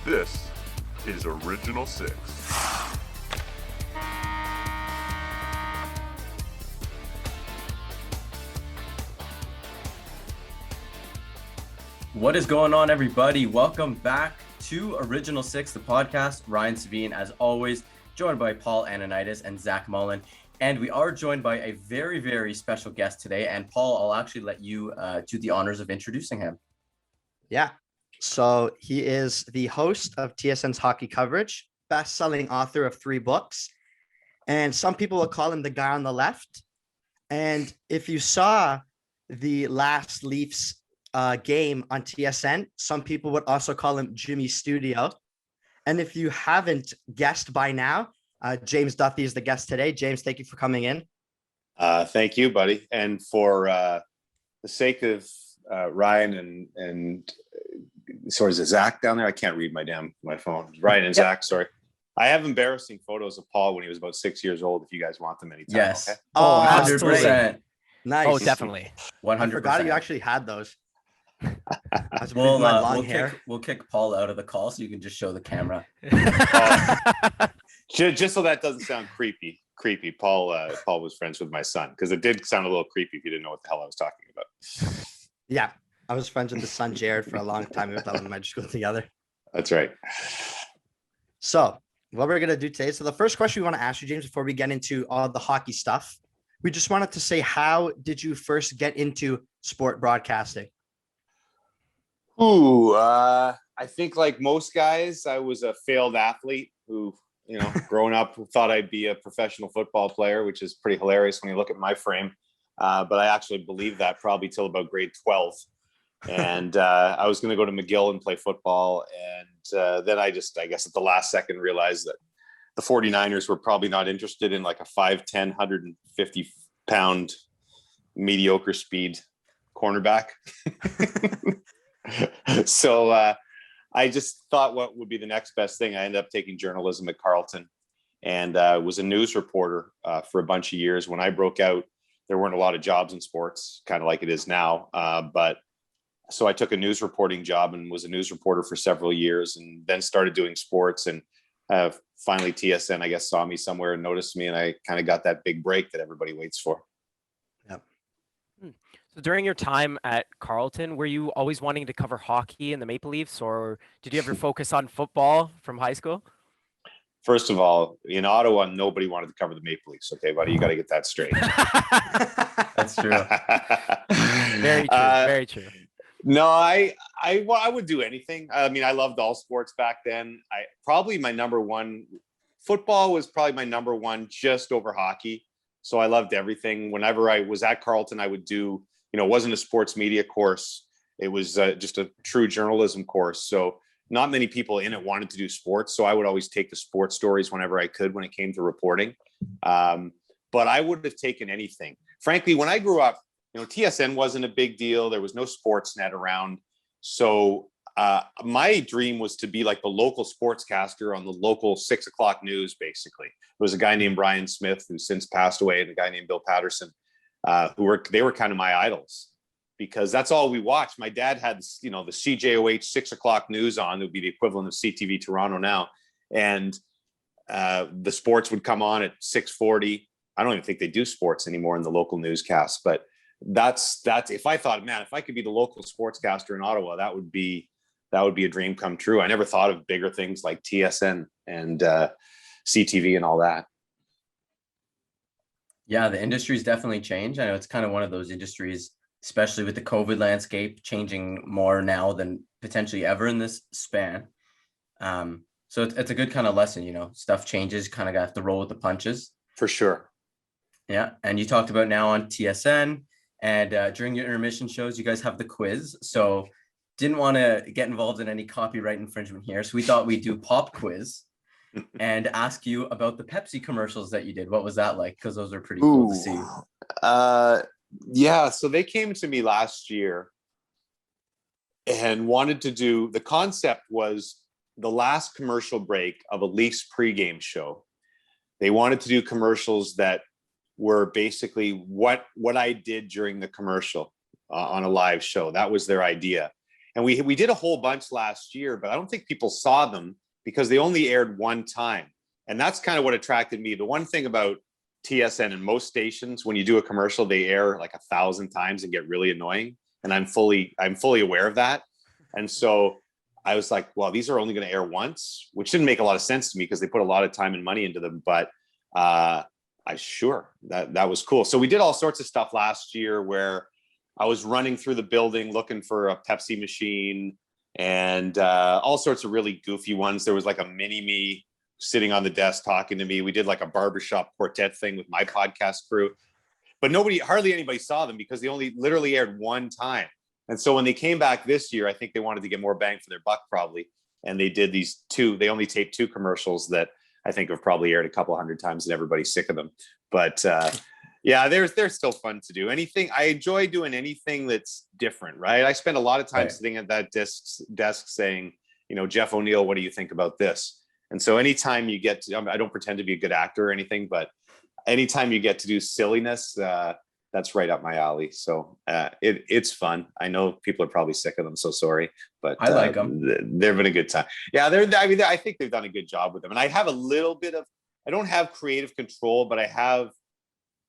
This is Original Six. What is going on, everybody? Welcome back to Original Six, the podcast. Ryan Savine, as always, joined by Paul Ananitis and Zach Mullen. And we are joined by a very, very special guest today. And Paul, I'll actually let you do the honors of introducing him. Yeah. So he is the host of TSN's hockey coverage, best-selling author of 3 books. And some people will call him the guy on the left. And if you saw the last Leafs game on TSN, some people would also call him Jimmy Studio. And if you haven't guessed by now, James Duthie is the guest today. James, thank you for coming in. Thank you, buddy. And for the sake of Ryan and sorry, is it Zach down there? I can't read my phone. Ryan and Zach, sorry. I have embarrassing photos of Paul when he was about 6 years old, if you guys want them anytime. Yes. Okay? Oh, 100%. Nice. Oh, definitely. 100%. I forgot you actually had those. We'll kick Paul out of the call so you can just show the camera. Just so that doesn't sound creepy. Paul was friends with my son, because it did sound a little creepy if you didn't know what the hell I was talking about. Yeah, I was friends with his son Jared for a long time. We went to elementary school together. That's right. So what we're gonna do today. So the first question we want to ask you, James, before we get into all the hockey stuff, we just wanted to say, how did you first get into sport broadcasting? I think like most guys, I was a failed athlete who, growing up, thought I'd be a professional football player, which is pretty hilarious when you look at my frame. But I actually believed that probably till about grade 12. And I was going to go to McGill and play football. And then I guess at the last second realized that the 49ers were probably not interested in like a 5'10", 150-pound mediocre speed cornerback. So I just thought what would be the next best thing. I ended up taking journalism at Carleton and was a news reporter for a bunch of years. When I broke out, there weren't a lot of jobs in sports, kind of like it is now. But so I took a news reporting job and was a news reporter for several years, and then started doing sports. And finally TSN, I guess, saw me somewhere and noticed me, and I kind of got that big break that everybody waits for. So during your time at Carleton, were you always wanting to cover hockey and the Maple Leafs, or did you ever focus on football from high school? First of all, in Ottawa, nobody wanted to cover the Maple Leafs. Okay, buddy, you got to get that straight. That's true. Very true. Very true. No, I would do anything. I mean, I loved all sports back then. Football was probably my number one, just over hockey. So I loved everything. Whenever I was at Carleton, I would do, it wasn't a sports media course. It was just a true journalism course. So not many people in it wanted to do sports. So I would always take the sports stories whenever I could when it came to reporting. But I would have taken anything. Frankly, when I grew up, TSN wasn't a big deal. There was no Sportsnet around. So my dream was to be like the local sportscaster on the local 6 o'clock news, basically. There was a guy named Brian Smith, who since passed away, and a guy named Bill Patterson, they were kind of my idols, because that's all we watched. My dad had, the CJOH 6 o'clock news on. It would be the equivalent of CTV Toronto now. And the sports would come on at 6:40. I don't even think they do sports anymore in the local newscasts, but that's if I thought, man, if I could be the local sportscaster in Ottawa, that would be a dream come true. I never thought of bigger things like TSN and CTV and all that. Yeah, the industry's definitely changed. I know it's kind of one of those industries, especially with the COVID landscape changing more now than potentially ever in this span. So it's a good kind of lesson, stuff changes, kind of have to roll with the punches. For sure. Yeah. And you talked about now on TSN, and during your intermission shows, you guys have the quiz. So didn't want to get involved in any copyright infringement here. So we thought we'd do pop quiz and ask you about the Pepsi commercials that you did. What was that like? Because those are pretty cool to see. Yeah. So they came to me last year and wanted to do, the concept was the last commercial break of a Leafs pregame show. They wanted to do commercials that were basically what I did during the commercial on a live show. That was their idea. And we did a whole bunch last year, but I don't think people saw them because they only aired one time. And that's kind of what attracted me. The one thing about TSN and most stations, when you do a commercial, they air like 1,000 times and get really annoying. And I'm fully aware of that. And so I was like, well, these are only going to air once, which didn't make a lot of sense to me because they put a lot of time and money into them. But that was cool. So we did all sorts of stuff last year where I was running through the building looking for a Pepsi machine and all sorts of really goofy ones. There was like a mini me sitting on the desk talking to me. We did like a barbershop quartet thing with my podcast crew, but hardly anybody saw them because they only literally aired one time. And so when they came back this year, I think they wanted to get more bang for their buck probably. And they did they only taped 2 commercials that I think have probably aired a couple hundred times and everybody's sick of them. But yeah, they're still fun to do. I enjoy doing anything that's different, right? I spend a lot of time sitting at that desk saying, Jeff O'Neill, what do you think about this? And so anytime you get to, I don't pretend to be a good actor or anything, but anytime you get to do silliness, that's right up my alley. So it's fun. I know people are probably sick of them, so sorry, but I like them. They've been a good time. Yeah, I think they've done a good job with them. And I have a little bit of, I don't have creative control, but I have,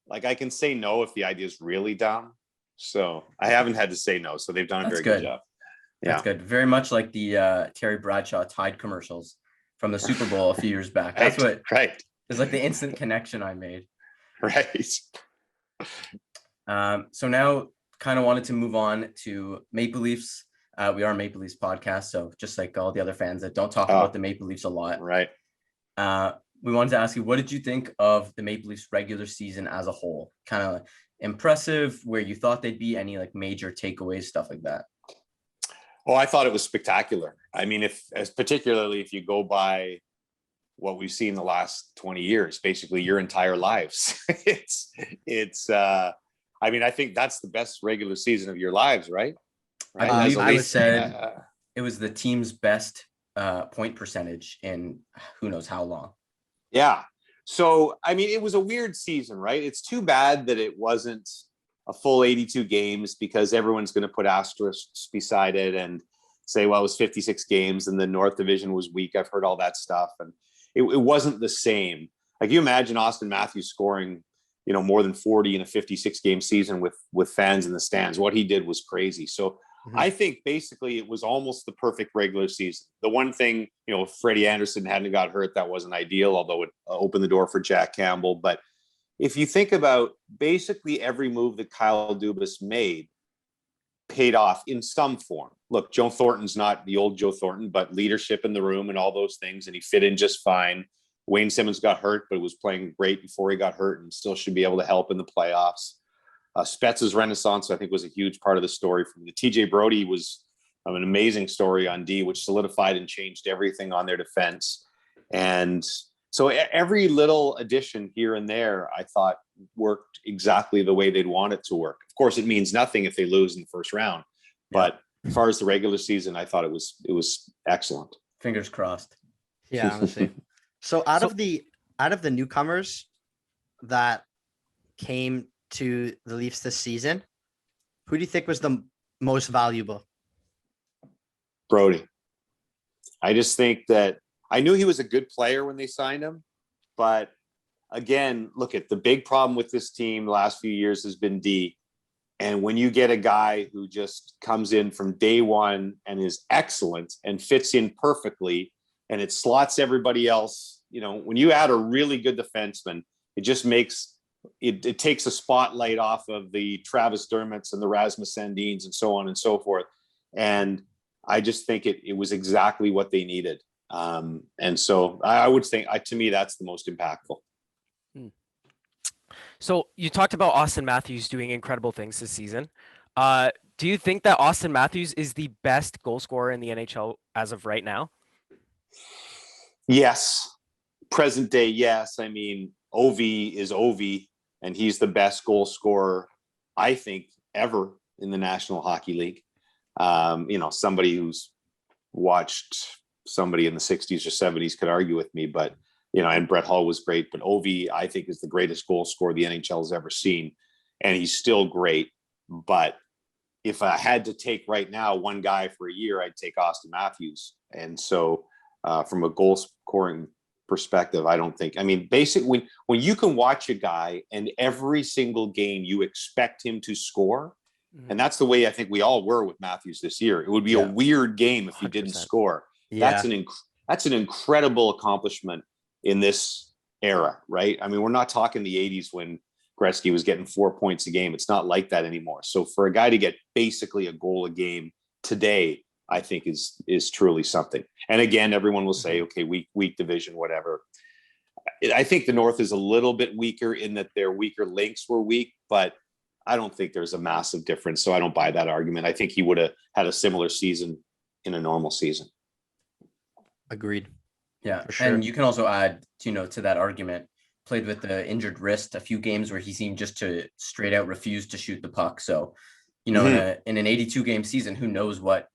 like, I can say no if the idea is really dumb. So I haven't had to say no. So they've done a very good job. Yeah. That's good. Very much like the Terry Bradshaw Tide commercials from the Super Bowl a few years back. That's right. It's like the instant connection I made. Right. So now kind of wanted to move on to Maple Leafs. We are a Maple Leafs podcast. So just like all the other fans that don't talk about the Maple Leafs a lot. Right. We wanted to ask you, what did you think of the Maple Leafs regular season as a whole? Kind of impressive, where you thought they'd be, any like major takeaways, stuff like that? Oh, I thought it was spectacular. I mean, particularly if you go by what we've seen the last 20 years, basically your entire lives, I mean, I think that's the best regular season of your lives, right? I believe they said it was the team's best point percentage in who knows how long. Yeah. So, I mean, it was a weird season, right? It's too bad that it wasn't a full 82 games because everyone's going to put asterisks beside it and say, well, it was 56 games and the North Division was weak. I've heard all that stuff. And it wasn't the same. Like, you imagine Austin Matthews scoring, more than 40 in a 56 game season with fans in the stands. What he did was crazy. So I think basically it was almost the perfect regular season. The one thing, if Freddie Anderson hadn't got hurt, that wasn't ideal, although it opened the door for Jack Campbell. But if you think about basically every move that Kyle Dubas made paid off in some form. Look, Joe Thornton's not the old Joe Thornton, but leadership in the room and all those things, and he fit in just fine. Wayne Simmons got hurt, but was playing great before he got hurt and still should be able to help in the playoffs. Spetz's renaissance, I think, was a huge part of the story. From the TJ Brody was an amazing story on D, which solidified and changed everything on their defense. And so every little addition here and there, I thought, worked exactly the way they'd want it to work. Of course, it means nothing if they lose in the first round, but as far as the regular season, I thought it was excellent. Fingers crossed. Yeah, honestly. So out of the newcomers that came to the Leafs this season, who do you think was the most valuable? Brody. I just think that I knew he was a good player when they signed him, but again, look at the big problem with this team the last few years has been D. And when you get a guy who just comes in from day one and is excellent and fits in perfectly, and it slots everybody else, when you add a really good defenseman, it just makes it takes a spotlight off of the Travis Dermotts and the Rasmus Sandins and so on and so forth. And I just think it was exactly what they needed. And so I would think, to me, that's the most impactful. So you talked about Austin Matthews doing incredible things this season. Do you think that Austin Matthews is the best goal scorer in the NHL as of right now? Yes. Present day, yes. I mean, Ovi is Ovi, and he's the best goal scorer, I think, ever in the National Hockey League. Somebody who's watched somebody in the 60s or 70s could argue with me, but, and Brett Hull was great, but Ovi, I think, is the greatest goal scorer the NHL has ever seen. And he's still great, but if I had to take right now one guy for a year, I'd take Austin Matthews. And so from a goal scoring perspective, I don't think, I mean, basically when you can watch a guy and every single game you expect him to score, and that's the way I think we all were with Matthews this year. It would be a weird game if he didn't 100%. score. Yeah. That's an incredible accomplishment in this era, right? I mean, we're not talking the 80s when Gretzky was getting 4 points a game. It's not like that anymore. So for a guy to get basically a goal a game today, I think is truly something. And again, everyone will say, okay, weak division, whatever. I think the North is a little bit weaker in that their weaker links were weak, but I don't think there's a massive difference. So I don't buy that argument. I think he would have had a similar season in a normal season. Agreed. Yeah. For sure. And you can also add, to that argument, played with the injured wrist, a few games where he seemed just to straight out refuse to shoot the puck. So, in an 82 game season, who knows what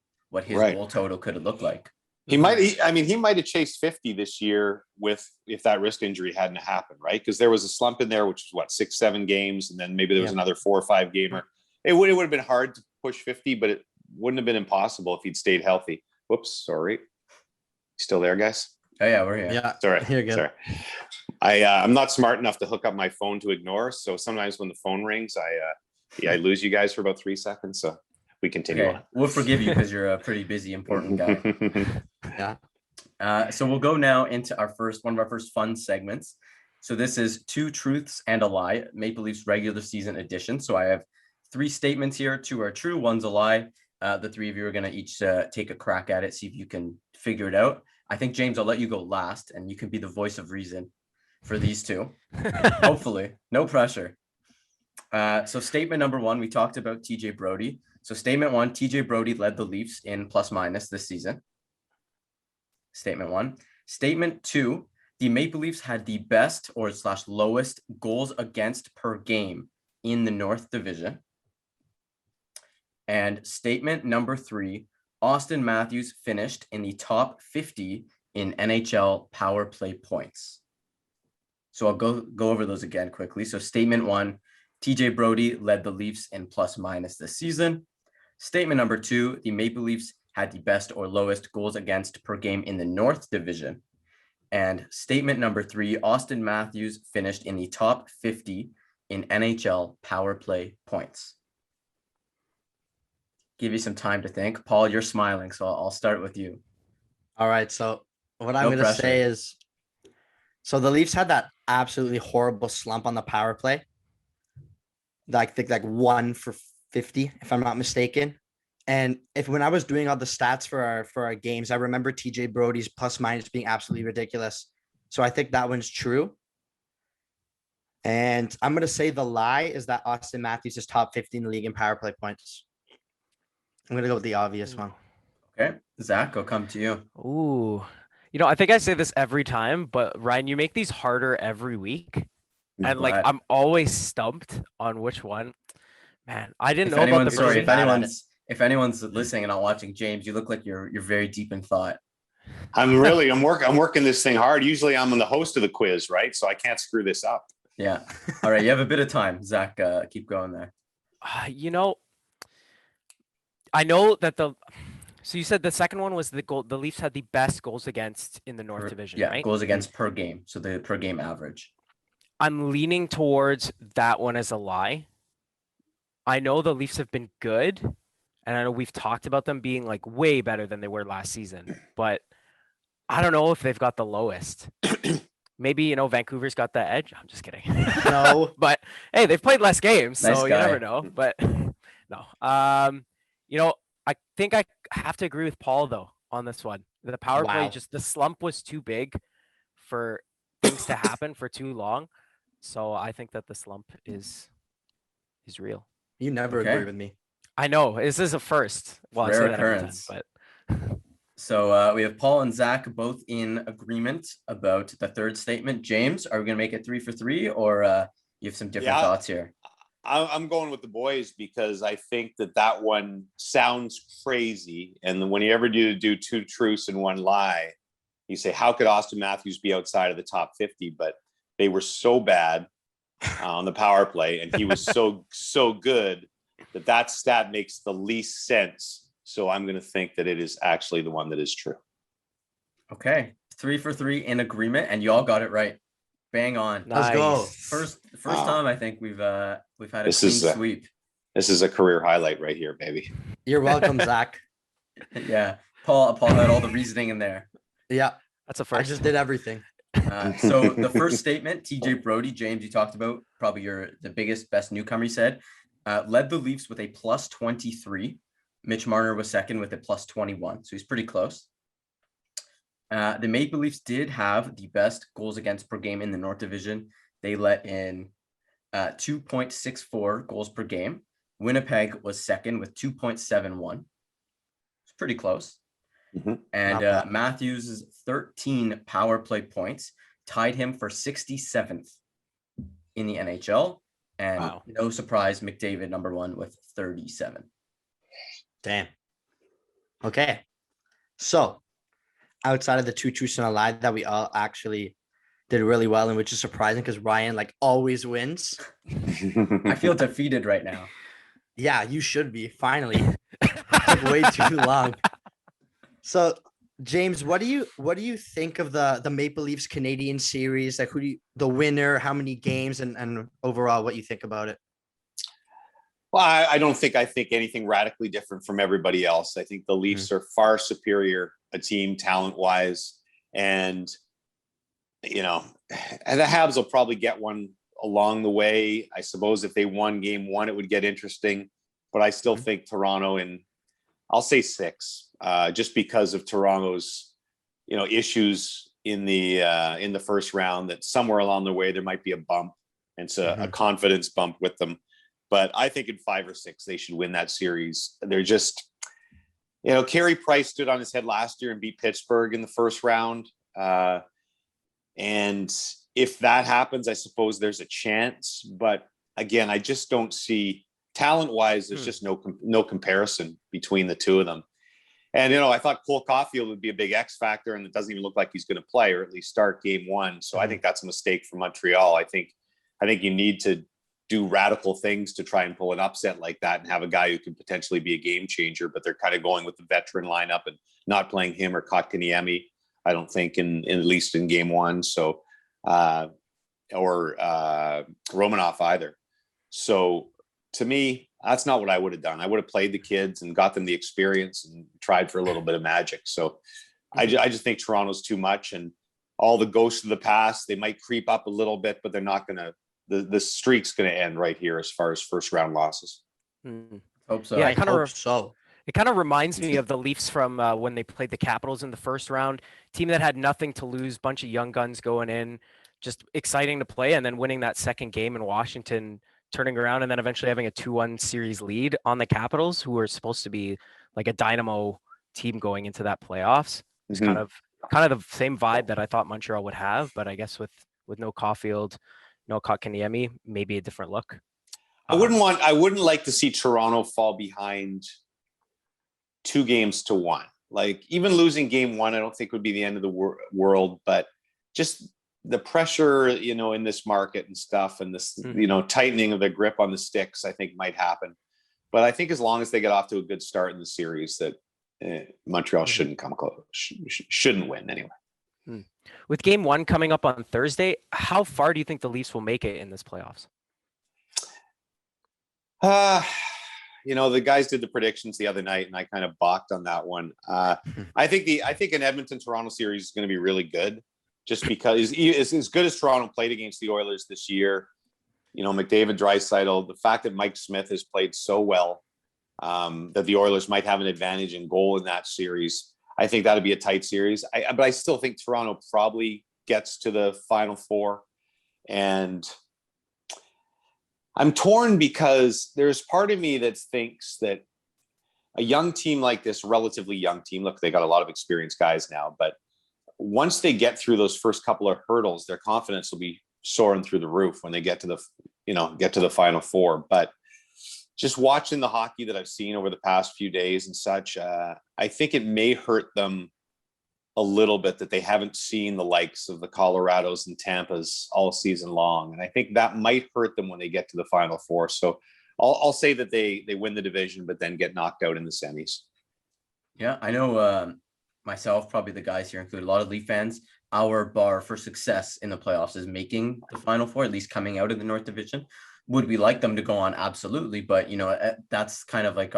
his goal total could have looked like. He might have chased 50 this year if that wrist injury hadn't happened, right? Because there was a slump in there, which was 6-7 games, and then maybe there was another 4 or 5 gamer. It would have been hard to push 50, but it wouldn't have been impossible if he'd stayed healthy. Whoops, sorry. Still there, guys? Oh yeah, we're here. Yeah. Sorry. You're good. Sorry. I'm not smart enough to hook up my phone to ignore. So sometimes when the phone rings, I lose you guys for about 3 seconds. So we continue Okay. on. We'll forgive you because you're a pretty busy, important guy. Yeah. So we'll go now into one of our first fun segments. So this is 2 truths and a lie, Maple Leafs regular season edition. So I have 3 statements here. 2 are true, 1's a lie. The 3 of you are going to each take a crack at it, see if you can figure it out. I think, James, I'll let you go last, and you can be the voice of reason for these 2. Hopefully. No pressure. So statement number 1, we talked about TJ Brodie. So statement 1, TJ Brodie led the Leafs in plus minus this season. Statement 1. Statement 2, the Maple Leafs had the best or / lowest goals against per game in the North Division. And statement number 3, Austin Matthews finished in the top 50 in NHL power play points. So I'll go over those again quickly. So statement 1, TJ Brodie led the Leafs in plus minus this season. Statement number 2, the Maple Leafs had the best or lowest goals against per game in the North Division. And statement number 3, Austin Matthews finished in the top 50 in NHL power play points. Give you some time to think. Paul, you're smiling, so I'll start with you. All right. So what I'm going to say is, so the Leafs had that absolutely horrible slump on the power play. I think 1 for 50, if I'm not mistaken. And when I was doing all the stats for our games, I remember TJ Brodie's plus minus being absolutely ridiculous. So I think that one's true. And I'm going to say the lie is that Austin Matthews is top 50 in the league in power play points. I'm going to go with the obvious one. Okay. Zach, I'll come to you. Ooh. I think I say this every time, but Ryan, you make these harder every week. And I'm always stumped on which one. Man, I didn't know about the if anyone's listening and not watching, James, you look like you're very deep in thought. I'm working this thing hard. Usually I'm the host of the quiz, right? So I can't screw this up. Yeah. All right. You have a bit of time. Zach, keep going there. I know that so you said the second one was the Leafs had the best goals against in the North Division, right? Goals against per game. So the per game average. I'm leaning towards that one as a lie. I know the Leafs have been good, and I know we've talked about them being way better than they were last season, but I don't know if they've got the lowest. Maybe, Vancouver's got the edge. I'm just kidding. No. But hey, they've played less games, Nice so guy. You never know. But no. I think I have to agree with Paul though on this one. The power play, just the slump was too big for things to happen for too long. So I think that the slump is real. You never agree with me. I know this is a first. Well, Rare I say that every occurrence. time, but So we have Paul and Zach both in agreement about the third statement. James, are we going to make it 3 for 3, or you have some different thoughts here? I'm going with the boys because I think that one sounds crazy. And then when you ever do 2 truths and 1 lie, you say, how could Austin Matthews be outside of the top 50? But they were so bad on the power play, and he was so good that stat makes the least sense. So I'm going to think that it is actually the one that is true. Okay, 3 for 3 in agreement, and you all got it right. Bang on. Let's go. Nice. First Wow. time I think we've had a This clean is sweep. This is a career highlight right here, baby. You're welcome, Zach. Yeah, Paul had all the reasoning in there. Yeah, That's a I first. just did everything. So the first statement, TJ Brody, James, you talked about probably the biggest, best newcomer, you said, led the Leafs with a plus 23. Mitch Marner was second with a plus 21. So he's pretty close. The Maple Leafs did have the best goals against per game in the North Division. They let in 2.64 goals per game. Winnipeg was second with 2.71. It's pretty close. Mhm. And Not bad. Matthews' 13 power play points tied him for 67th in the NHL. And Wow. no surprise, McDavid number 1 with 37. Damn. Okay. So outside of the two truths and a lie that we all actually did really well, and which is surprising because Ryan like always wins. I feel defeated right now. Yeah, you should be. Finally. Took way too long. So James, what do you think of the Maple Leafs Canadian series? Like the winner, how many games, and overall what you think about it? Well, I don't think I think anything radically different from everybody else. I think the Leafs are far superior a team talent-wise. And, and the Habs will probably get one along the way. I suppose if they won game 1, it would get interesting. But I still think Toronto I'll say 6, just because of Toronto's, issues in the first round, that somewhere along the way there might be a bump. And it's a confidence bump with them. But I think in 5 or 6, they should win that series. They're just, Carey Price stood on his head last year and beat Pittsburgh in the first round. And if that happens, I suppose there's a chance. But again, I just don't see talent-wise, there's just no comparison between the two of them. And, I thought Cole Caulfield would be a big X factor, and it doesn't even look like he's going to play or at least start game 1. So I think that's a mistake for Montreal. I think you need to do radical things to try and pull an upset like that and have a guy who can potentially be a game changer, but they're kind of going with the veteran lineup and not playing him or Kotkaniemi, I don't think, in at least in game 1. So, or Romanoff either. So to me, that's not what I would have done. I would have played the kids and got them the experience and tried for a little bit of magic. So I just think Toronto's too much, and all the ghosts of the past, they might creep up a little bit, but they're not going to, the streak's going to end right here as far as first round losses. Hope so. Yeah, I hope so. It kind of reminds me of the Leafs from when they played the Capitals in the first round. Team that had nothing to lose, bunch of young guns going in, just exciting to play, and then winning that second game in Washington, turning around, and then eventually having a 2-1 series lead on the Capitals, who were supposed to be like a dynamo team going into that playoffs. It's kind of the same vibe that I thought Montreal would have, but I guess with no Caulfield, no Kotkaniemi, maybe a different look. I wouldn't like to see Toronto fall behind 2-1. Like, even losing game 1, I don't think would be the end of the world, but just the pressure, in this market and stuff, and this, tightening of the grip on the sticks, I think might happen. But I think as long as they get off to a good start in the series, that Montreal shouldn't come close, shouldn't win anyway. With game 1 coming up on Thursday, how far do you think the Leafs will make it in this playoffs? The guys did the predictions the other night, and I kind of balked on that one. I think an Edmonton-Toronto series is going to be really good, just because as good as Toronto played against the Oilers this year. McDavid, Draisaitl, the fact that Mike Smith has played so well, that the Oilers might have an advantage in goal in that series. I think that'll be a tight series. But I still think Toronto probably gets to the Final Four. And I'm torn because there's part of me that thinks that a young team like this, relatively young team, look, they got a lot of experienced guys now, but once they get through those first couple of hurdles, their confidence will be soaring through the roof when they get to the Final Four. But just watching the hockey that I've seen over the past few days and such, I think it may hurt them a little bit that they haven't seen the likes of the Colorados and Tampas all season long. And I think that might hurt them when they get to the Final Four. So I'll say that they win the division, but then get knocked out in the semis. Yeah, I know myself, probably the guys here include a lot of Leaf fans. Our bar for success in the playoffs is making the Final Four, at least coming out of the North Division. Would we like them to go on? Absolutely. But, that's kind of like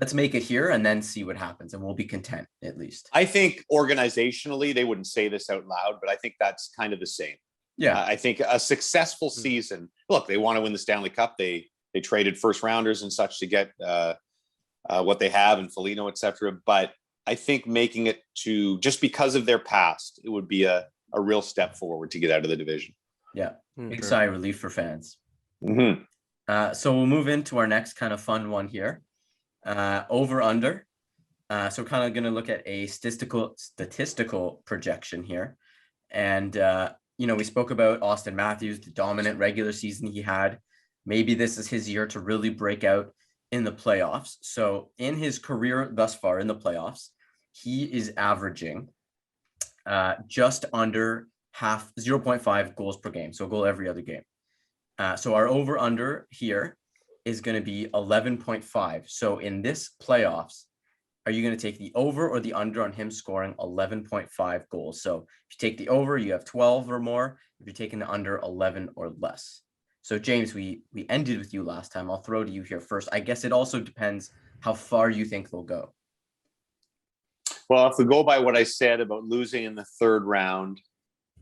let's make it here and then see what happens, and we'll be content at least. I think organizationally, they wouldn't say this out loud, but I think that's kind of the same. Yeah. I think a successful season, look, they want to win the Stanley Cup. They traded first rounders and such to get what they have in Foligno, et cetera. But I think making it to, just because of their past, it would be a real step forward to get out of the division. Yeah. Big sigh of relief for fans. Mm-hmm. So we'll move into our next kind of fun one here. Over under. So we're kind of going to look at a statistical projection here. And, we spoke about Austin Matthews, the dominant regular season he had. Maybe this is his year to really break out in the playoffs. So in his career thus far in the playoffs, he is averaging just under 0.5 goals per game. So a goal every other game. So our over under here is going to be 11.5. So in this playoffs, are you going to take the over or the under on him scoring 11.5 goals? So if you take the over, you have 12 or more. If you're taking the under, 11 or less. So James, we ended with you last time. I'll throw to you here first. I guess it also depends how far you think they'll go. Well, if we go by what I said about losing in the third round,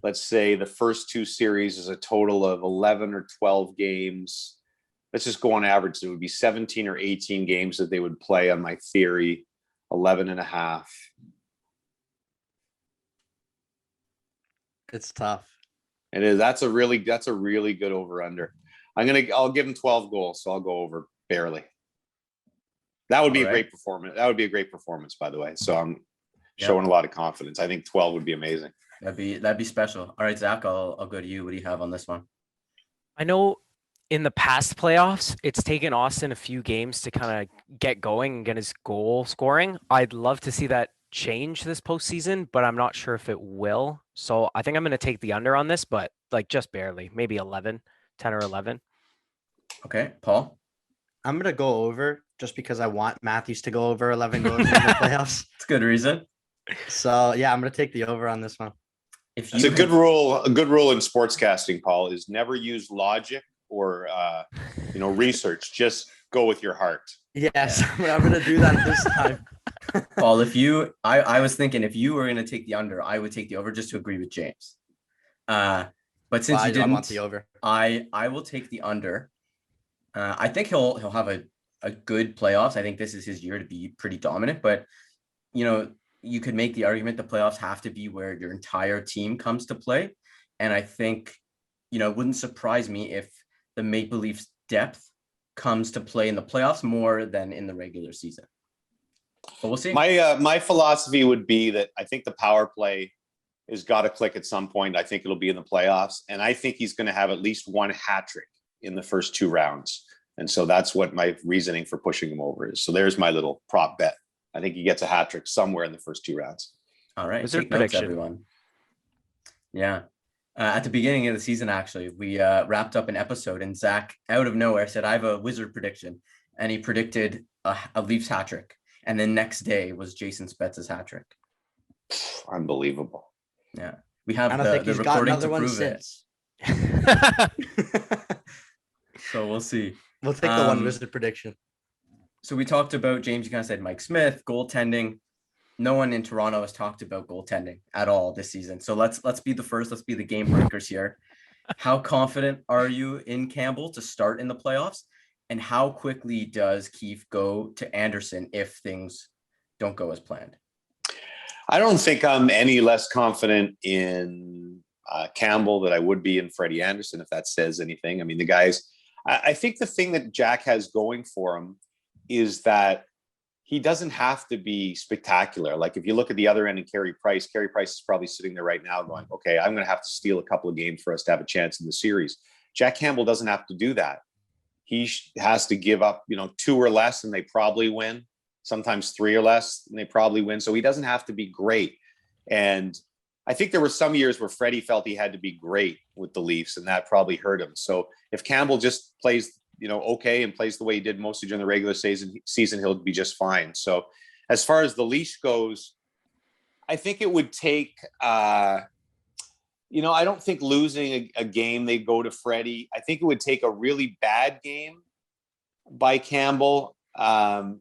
let's say the first two series is a total of 11 or 12 games. Let's just go on average. It would be 17 or 18 games that they would play on my theory, 11 and a half. It's tough. It is. That's a really good over under. I'll give him 12 goals, so I'll go over barely. That would be a great performance. That would be a great performance, by the way. So I'm showing a lot of confidence. I think 12 would be amazing. That'd be special. All right, Zach, I'll go to you. What do you have on this one? I know in the past playoffs, it's taken Austin a few games to kind of get going and get his goal scoring. I'd love to see that change this postseason, but I'm not sure if it will. So I think I'm going to take the under on this, but like just barely, maybe 10 or 11. Okay, Paul? I'm going to go over just because I want Matthews to go over 11 goals in the playoffs. It's a good reason. So yeah, I'm going to take the over on this one. It's a good rule. A good rule in sportscasting, Paul, is never use logic or research. Just go with your heart. Yes, I'm going to do that this time. Paul, I was thinking if you were going to take the under, I would take the over just to agree with James. But since you didn't, want the over. I will take the under. I think he'll have a good playoffs. I think this is his year to be pretty dominant, but you could make the argument the playoffs have to be where your entire team comes to play. And I think, it wouldn't surprise me if the Maple Leafs depth comes to play in the playoffs more than in the regular season. But we'll see. My philosophy would be that I think the power play has got to click at some point. I think it'll be in the playoffs. And I think he's going to have at least one hat trick in the first two rounds. And so that's what my reasoning for pushing him over is. So there's my little prop bet. I think he gets a hat trick somewhere in the first two rounds. All right. Wizard Take notes, prediction. everyone. Yeah. At the beginning of the season, actually, we wrapped up an episode and Zach, out of nowhere, said, I have a Wizard prediction. And he predicted a Leafs hat trick. And then next day was Jason Spezza's hat trick. Unbelievable. Yeah. We have I don't think the he's got recording another to one prove it. since. So we'll see. We'll take the one Wizard prediction. So we talked about, James, you kind of said Mike Smith, goaltending. No one in Toronto has talked about goaltending at all this season. So let's be the first. Let's be the game breakers here. How confident are you in Campbell to start in the playoffs? And how quickly does Keefe go to Anderson if things don't go as planned? I don't think I'm any less confident in Campbell than I would be in Freddie Anderson, if that says anything. I mean, the guys, I think the thing that Jack has going for him is that he doesn't have to be spectacular. Like if you look at the other end and Carey Price is probably sitting there right now going, okay, I'm going to have to steal a couple of games for us to have a chance in the series. Jack Campbell doesn't have to do that. He has to give up, 2 or less and they probably win. Sometimes 3 or less and they probably win. So he doesn't have to be great. And I think there were some years where Freddie felt he had to be great with the Leafs and that probably hurt him. So if Campbell just plays okay and plays the way he did mostly during the regular season, he'll be just fine. So as far as the leash goes, I think it would take, I don't think losing a game, they go to Freddie. I think it would take a really bad game by Campbell, and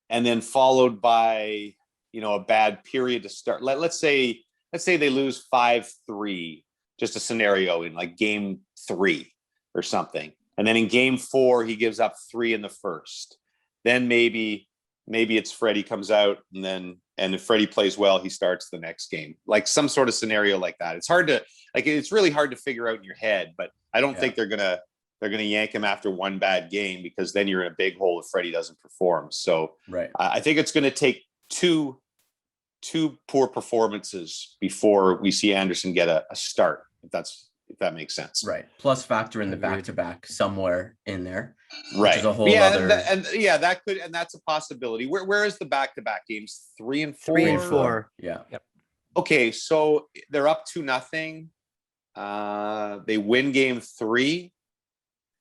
then followed by, a bad period to start. Let's say they lose 5-3, just a scenario in like game 3 or something. And then in game 4, he gives up 3 in the first. Then maybe it's Freddie comes out, and if Freddie plays well, he starts the next game. Like some sort of scenario like that. It's really hard to figure out in your head, but I don't think they're gonna yank him after one bad game, because then you're in a big hole if Freddie doesn't perform. So Right. I think it's going to take two poor performances before we see Anderson get a start, if that makes sense. Right. Plus factor in the Agreed. back-to-back somewhere in there. Right. Which is a whole yeah, other... and that's a possibility. Where is the back-to-back games? 3 and 4? 3 and 4. Yeah. Okay, so they're up 2-0. They win game 3.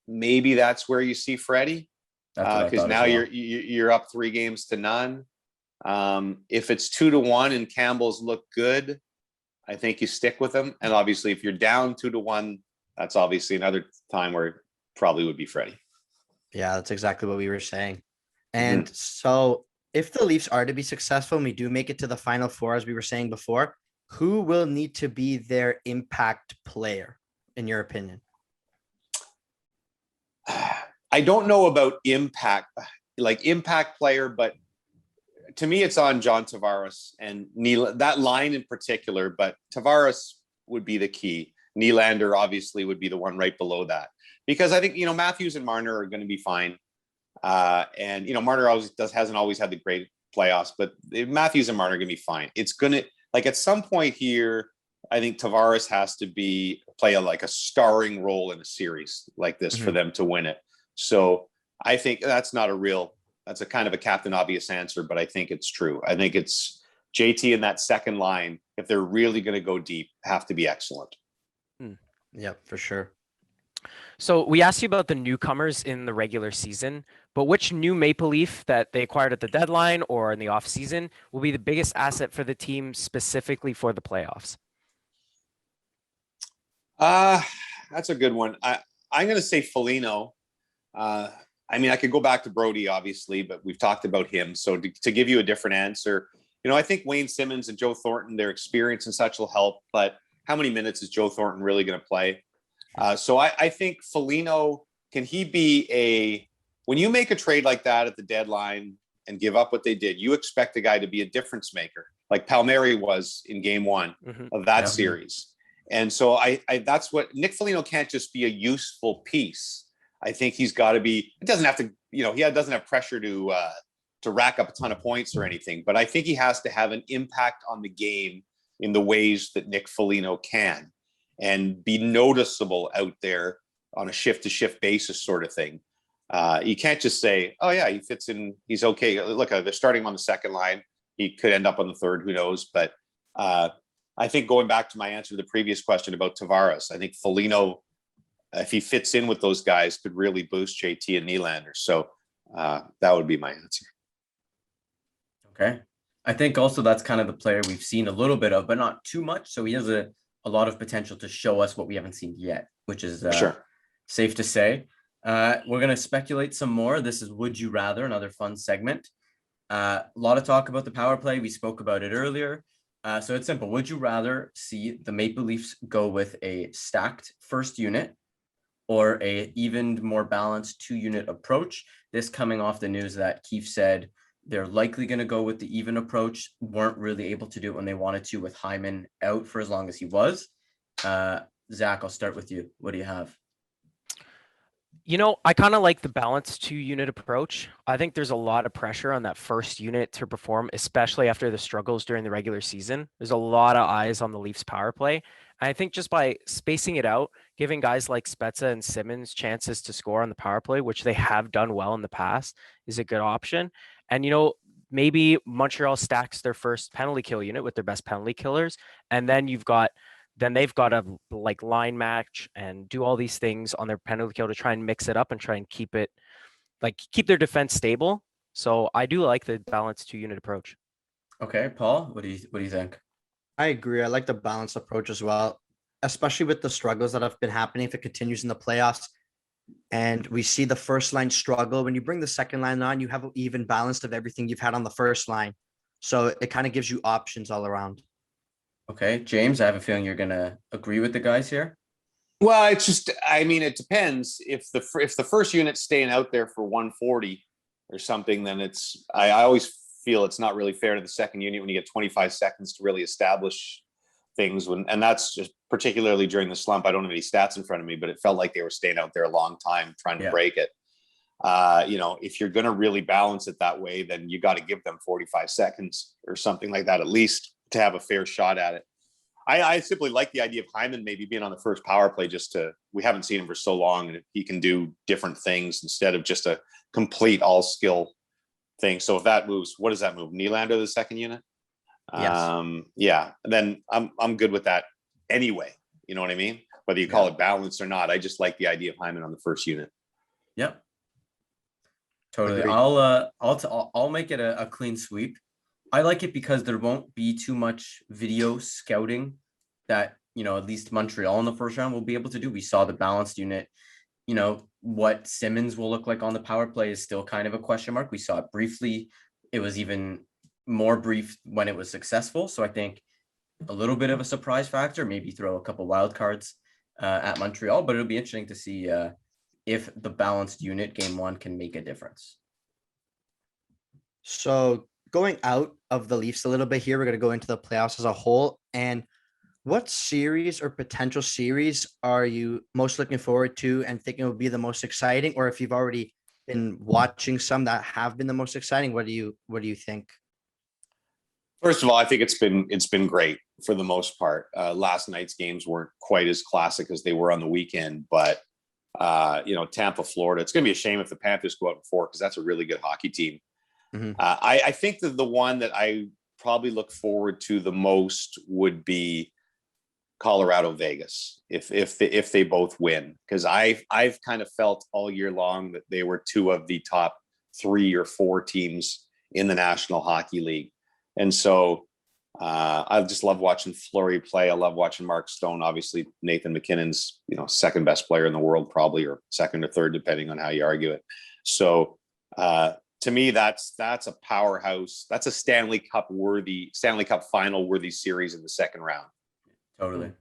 Maybe that's where you see Freddie, That's what I because thought now as well. you're up 3-0. If it's 2-1 and Campbell's look good, I think you stick with him. And obviously, if you're down 2-1, that's obviously another time where it probably would be Freddie. Yeah, that's exactly what we were saying. And so if the Leafs are to be successful and we do make it to the Final Four, as we were saying before, who will need to be their impact player, in your opinion? I don't know about impact player, but to me, it's on John Tavares and that line in particular, but Tavares would be the key. Nylander obviously would be the one right below that, because I think, Matthews and Marner are going to be fine. And Marner hasn't always had the great playoffs, but Matthews and Marner are going to be fine. It's going to, at some point here, I think Tavares has to play a starring role in a series like this for them to win it. So I think that's a kind of a Captain Obvious answer, but I think it's true. I think it's JT in that second line, if they're really going to go deep, have to be excellent. Yeah, for sure. So we asked you about the newcomers in the regular season, but which new Maple Leaf that they acquired at the deadline or in the offseason will be the biggest asset for the team specifically for the playoffs? That's a good one. I'm going to say Foligno. I could go back to Brody, obviously, but we've talked about him. So to give you a different answer, I think Wayne Simmons and Joe Thornton, their experience and such will help, but how many minutes is Joe Thornton really going to play? So I think Foligno, can he be when you make a trade like that at the deadline and give up what they did, you expect the guy to be a difference maker, like Palmieri was in game 1 of that series. And so that's what Nick Foligno can't just be a useful piece. I think he's got to be, it doesn't have to, he doesn't have pressure to rack up a ton of points or anything, but I think he has to have an impact on the game in the ways that Nick Foligno can, and be noticeable out there on a shift-to-shift basis sort of thing. You can't just say, oh yeah, he fits in, he's okay. Look, they're starting him on the second line. He could end up on the third, who knows? But I think going back to my answer to the previous question about Tavares, I think Foligno, if he fits in with those guys, could really boost JT and Nylander. So that would be my answer. Okay. I think also that's kind of the player we've seen a little bit of, but not too much. So he has a lot of potential to show us what we haven't seen yet, which is Sure. Safe to say. We're going to speculate some more. This is Would You Rather, another fun segment. A lot of talk about the power play. We spoke about it earlier. So it's simple. Would you rather see the Maple Leafs go with a stacked first unit or a even more balanced 2-unit approach? This coming off the news that Keefe said they're likely going to go with the even approach, weren't really able to do it when they wanted to with Hyman out for as long as he was. Zach, I'll start with you. What do you have? I kind of like the balanced 2-unit approach. I think there's a lot of pressure on that first unit to perform, especially after the struggles during the regular season. There's a lot of eyes on the Leafs power play. And I think just by spacing it out, giving guys like Spezza and Simmons chances to score on the power play, which they have done well in the past, is a good option. And, maybe Montreal stacks their first penalty kill unit with their best penalty killers. And then you've got then they've got to like line match and do all these things on their penalty kill to try and mix it up and try and keep their defense stable. So I do like the balanced 2-unit approach. Okay, Paul, what do you think? I agree. I like the balanced approach as well, especially with the struggles that have been happening. If it continues in the playoffs and we see the first line struggle, when you bring the second line on, you have an even balance of everything you've had on the first line. So it kind of gives you options all around. Okay, James, I have a feeling you're gonna agree with the guys here. Well, it's just, I mean, it depends. If the first unit's staying out there for 140 or something, then I always feel it's not really fair to the second unit when you get 25 seconds to really establish things. And that's just particularly during the slump. I don't have any stats in front of me, but it felt like they were staying out there a long time trying to break it. If you're going to really balance it that way, then you got to give them 45 seconds or something like that, at least, to have a fair shot at it. I simply like the idea of Hyman maybe being on the first power play, we haven't seen him for so long, and he can do different things instead of just a complete all skill thing. So if that moves, what does that move? Nylander, the second unit? Yes. Then I'm good with that anyway. You know what I mean? Whether you call it balance or not, I just like the idea of Hyman on the first unit. Yep. Totally. Agreed. I'll make it a clean sweep. I like it because there won't be too much video scouting that, at least Montreal in the first round will be able to do. We saw the balanced unit. What Simmons will look like on the power play is still kind of a question mark. We saw it briefly. It was even more brief when it was successful. So I think a little bit of a surprise factor, maybe throw a couple wild cards at Montreal, but it'll be interesting to see if the balanced unit game one can make a difference. So going out of the Leafs a little bit here, we're going to go into the playoffs as a whole. And what series or potential series are you most looking forward to and thinking will be the most exciting? Or if you've already been watching some that have been the most exciting, what do you think? First of all, I think it's been great for the most part. Last night's games weren't quite as classic as they were on the weekend, but Tampa, Florida, it's going to be a shame if the Panthers go out in 4 because that's a really good hockey team. Mm-hmm. I think that the one that I probably look forward to the most would be Colorado, Vegas, if they both win, because I've kind of felt all year long that they were 2 of the top 3 or 4 teams in the National Hockey League. And so I just love watching Fleury play. I love watching Mark Stone. Obviously, Nathan McKinnon's, second best player in the world, probably, or second or third, depending on how you argue it. So to me, that's a powerhouse. That's a Stanley Cup final worthy series in the second round. Totally.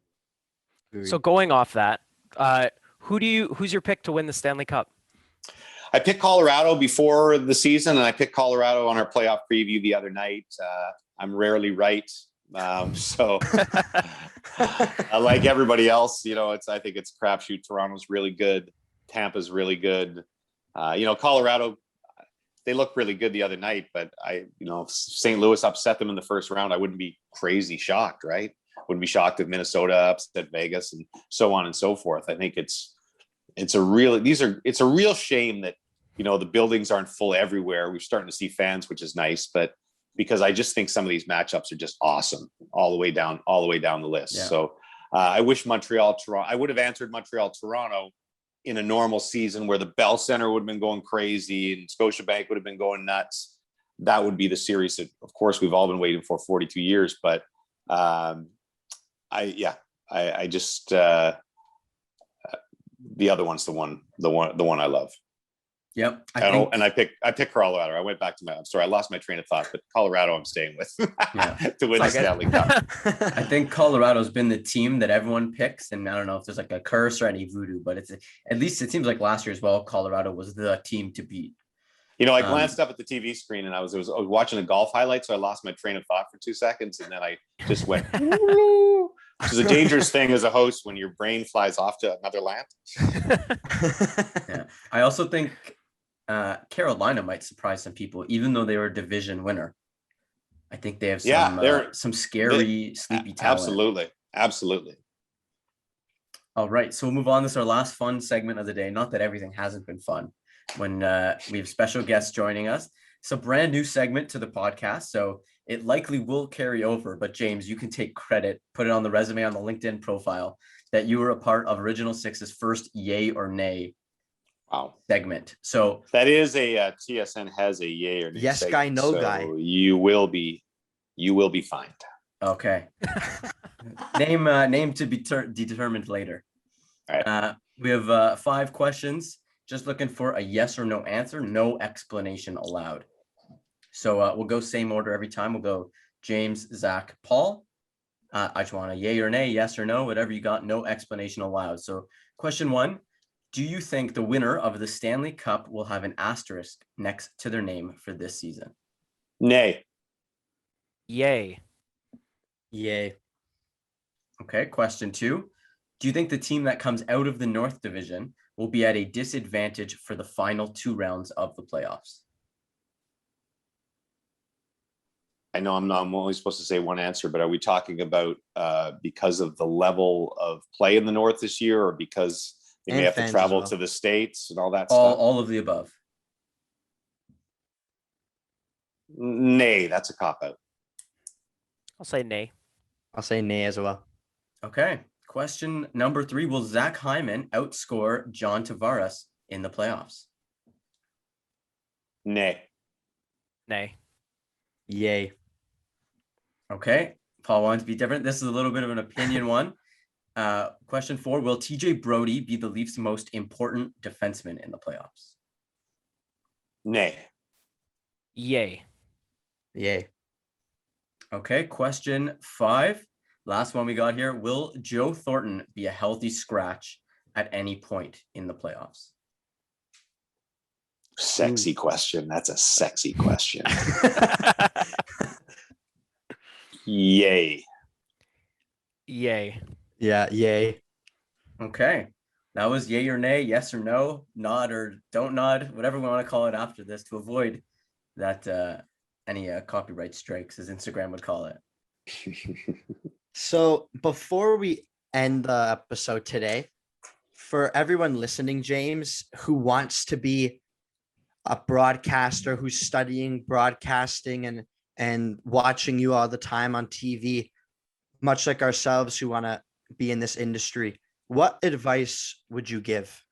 So going off that, who's your pick to win the Stanley Cup? I picked Colorado before the season, and I picked Colorado on our playoff preview the other night. I'm rarely right. So like everybody else, I think it's crapshoot. Toronto's really good. Tampa's really good. Colorado, they looked really good the other night, but if St. Louis upset them in the first round, I wouldn't be crazy shocked, right? Wouldn't be shocked if Minnesota upset Vegas and so on and so forth. I think it's a real shame that, the buildings aren't full everywhere. We're starting to see fans, which is nice, but because I just think some of these matchups are just awesome all the way down the list. Yeah. So I wish Montreal-Toronto, I would have answered Montreal-Toronto in a normal season where the Bell Center would have been going crazy and Scotiabank would have been going nuts. That would be the series that, of course, we've all been waiting for 42 years. But I just the other one's the one I love. Yep. I picked Colorado. I went back to I lost my train of thought, but Colorado I'm staying with to win the Stanley Cup. I think Colorado's been the team that everyone picks, and I don't know if there's like a curse or any voodoo, but at least it seems like last year as well, Colorado was the team to beat. I glanced up at the TV screen and I was watching a golf highlight, so I lost my train of thought for 2 seconds, and then I just went. Which is a dangerous thing as a host when your brain flies off to another land. Yeah. I also think Carolina might surprise some people, even though they were a division winner. I think they have some scary, sleepy talent. Absolutely. All right, so we'll move on. This is our last fun segment of the day. Not that everything hasn't been fun when we have special guests joining us. It's a brand new segment to the podcast. So it likely will carry over, but James, you can take credit, put it on the resume on the LinkedIn profile that you were a part of Original Six's first yay or nay Wow. segment. So That is a TSN has a yay or nay Yes segment, guy, no so guy. You will be fined. okay, name to be determined later. All right. We have 5 questions. Just looking for a yes or no answer. No explanation allowed. So we'll go same order every time. We'll go James, Zach, Paul. I just want a yay or nay, yes or no, whatever you got. No explanation allowed. So question 1. Do you think the winner of the Stanley Cup will have an asterisk next to their name for this season? Nay. Yay. Yay. Okay, question 2. Do you think the team that comes out of the North Division will be at a disadvantage for the final 2 rounds of the playoffs? I know I'm only supposed to say one answer, but are we talking about because of the level of play in the North this year, or because they may And have to fans as travel well. to the States and all that stuff? All of the above. Nay, that's a cop-out. I'll say nay. I'll say nay as well. Okay. Question number 3. Will Zach Hyman outscore John Tavares in the playoffs? Nay. Nay. Yay. Okay. Paul wanted to be different. This is a little bit of an opinion one. Question 4. Will TJ Brody be the Leafs' most important defenseman in the playoffs? Nay. Yay. Yay. Okay. Question 5. Last one we got here. Will Joe Thornton be a healthy scratch at any point in the playoffs? Sexy question. That's a sexy question. Yay. Yay. Yeah, yay. Okay. That was yay or nay, yes or no, nod or don't nod, whatever we want to call it after this to avoid that any copyright strikes, as Instagram would call it. So before we end the episode today, for everyone listening, James, who wants to be a broadcaster, who's studying broadcasting and watching you all the time on TV, much like ourselves who want to be in this industry, what advice would you give?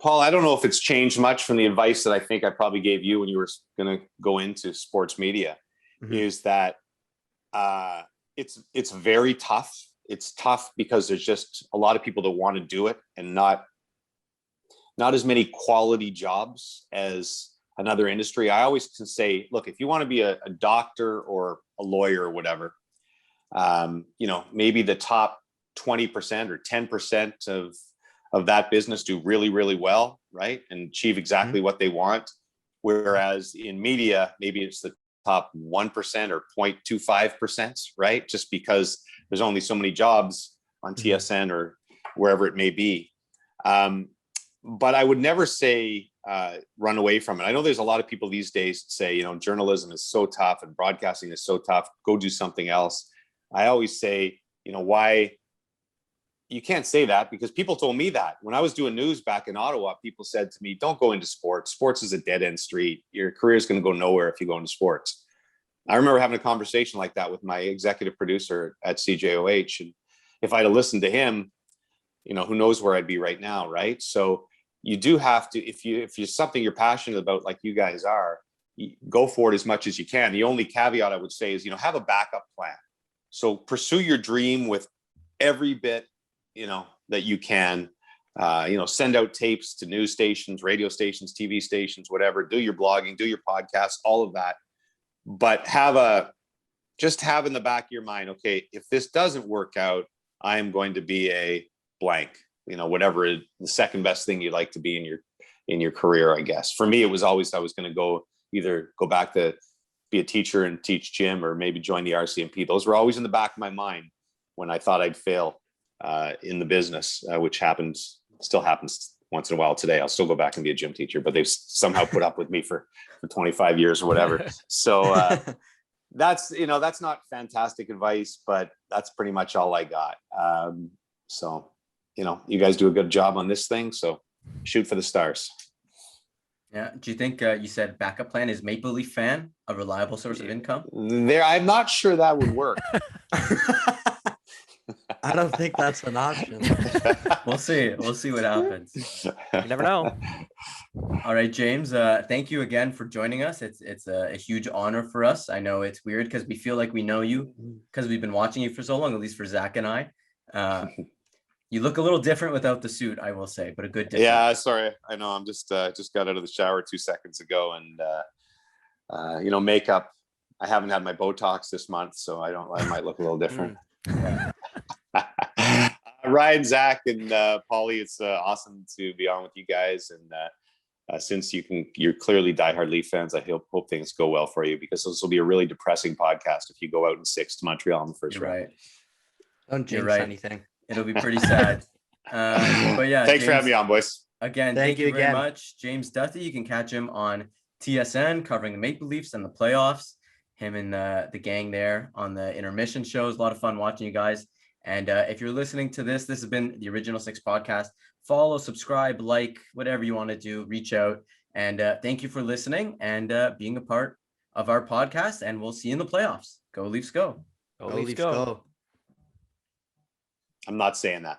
Paul, I don't know if it's changed much from the advice that I think I probably gave you when you were going to go into sports media. Mhm. Is that it's very tough. It's tough because there's just a lot of people that want to do it, and not as many quality jobs as another industry. I always can say, look, if you want to be a doctor or a lawyer or whatever, maybe the top 20% or 10% of that business do really, really well, right? And achieve exactly what they want. Whereas in media, maybe it's the top 1% or 0.25%, right? Just because there's only so many jobs on TSN or wherever it may be. But I would never say run away from it. I know there's a lot of people these days that say, journalism is so tough and broadcasting is so tough. Go do something else. I always say, why? You can't say that, because people told me that when I was doing news back in Ottawa. People said to me, don't go into sports. Sports is a dead end street. Your career is going to go nowhere if you go into sports. I remember having a conversation like that with my executive producer at CJOH. And if I'd have listened to him, who knows where I'd be right now. Right. So you do have to, if you're something you're passionate about, like you guys are, go for it as much as you can. The only caveat I would say is, have a backup plan. So pursue your dream with every bit, that you can, send out tapes to news stations, radio stations, TV stations, whatever, do your blogging, do your podcast, all of that. But just have in the back of your mind, okay, if this doesn't work out, I am going to be a blank, whatever the second best thing you'd like to be in your career, I guess. For me, it was always, I was going to either go back to be a teacher and teach gym, or maybe join the RCMP. Those were always in the back of my mind when I thought I'd fail in the business, which still happens once in a while today. I'll still go back and be a gym teacher, but they've somehow put up with me for 25 years or whatever. So that's not fantastic advice, but that's pretty much all I got. So you guys do a good job on this thing. So shoot for the stars. Yeah. Do you think you said backup plan is Maple Leaf fan a reliable source of income? I'm not sure that would work. I don't think that's an option. We'll see. We'll see what happens. You never know. All right, James. Thank you again for joining us. It's a huge honor for us. I know it's weird because we feel like we know you because we've been watching you for so long. At least for Zach and I. You look a little different without the suit, I will say, but a good difference. Yeah, sorry. I know. I'm just got out of the shower 2 seconds ago, and makeup. I haven't had my Botox this month, so I might look a little different. Yeah. Ryan, Zach, and Paulie, it's awesome to be on with you guys. And since you're clearly diehard Leaf fans, I hope things go well for you, because this will be a really depressing podcast if you go out in 6 to Montreal in the first You're round. right. Don't jinx right. anything. It'll be pretty sad. But yeah, Thanks for James, having me on, boys. again, Thank thank you you very again. much. James Duthie, you can catch him on TSN covering the Maple Leafs and the playoffs. Him and the gang there on the intermission shows. A lot of fun watching you guys. And if you're listening to this has been the Original Six podcast. Follow, subscribe, like, whatever you want to do, reach out. And thank you for listening and being a part of our podcast. And we'll see you in the playoffs. Go Leafs, go. Go Go Leafs, Leafs, go. go. I'm not saying that.